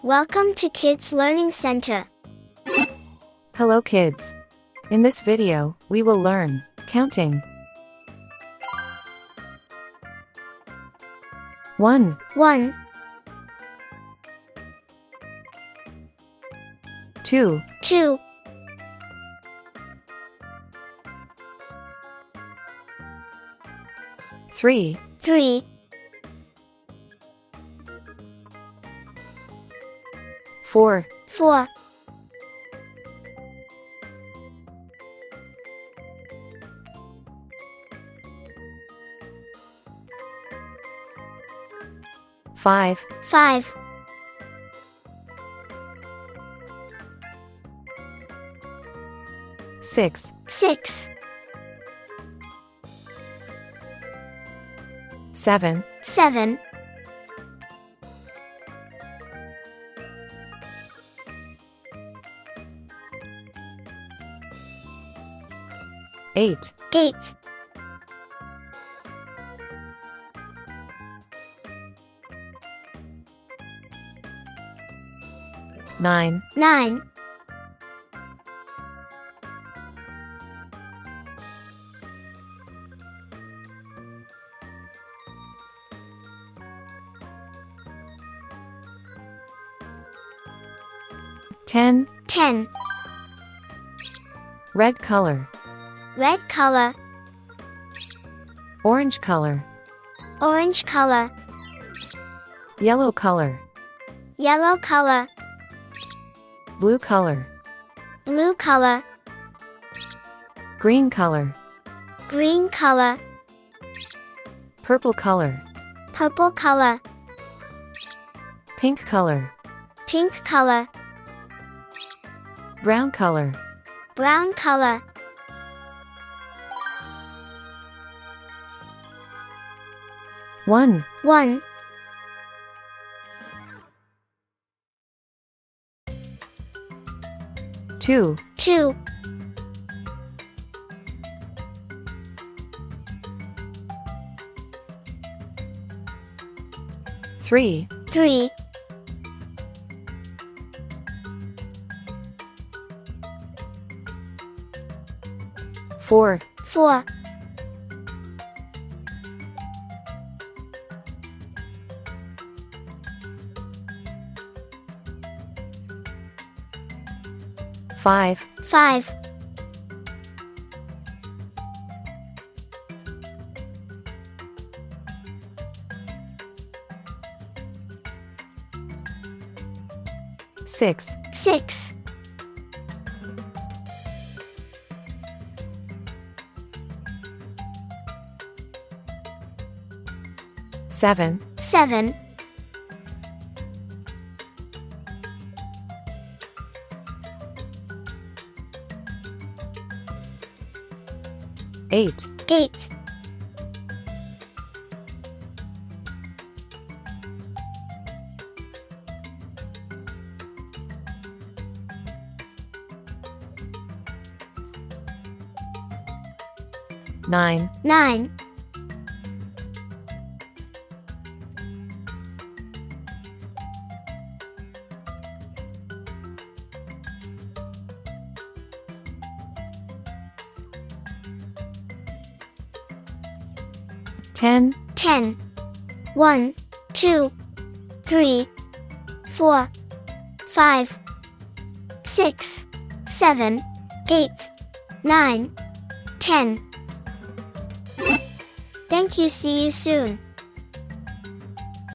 Welcome to Kids Learning Center. Hello kids. In this video, we will learn counting. 1, 1, 2, 2, 3, 3, 4, 4, 5, 5, 6, 6, 7, 7, 8, 8, 9, 9, 10, 10, red color, red color, orange color, orange color, yellow color, yellow color, blue color, blue color, green color, green color, purple color, purple color, pink color, pink color, brown color. brown color. One, 1, 2, 2, 3, 3, 4, 4, 5, 5, 6, 6, 7, 7, 8, 8, 9, 9, 10, 10, 1, 2, 3, 4, 5, 6, 7, 8, 9, 10. Thank you. See you soon.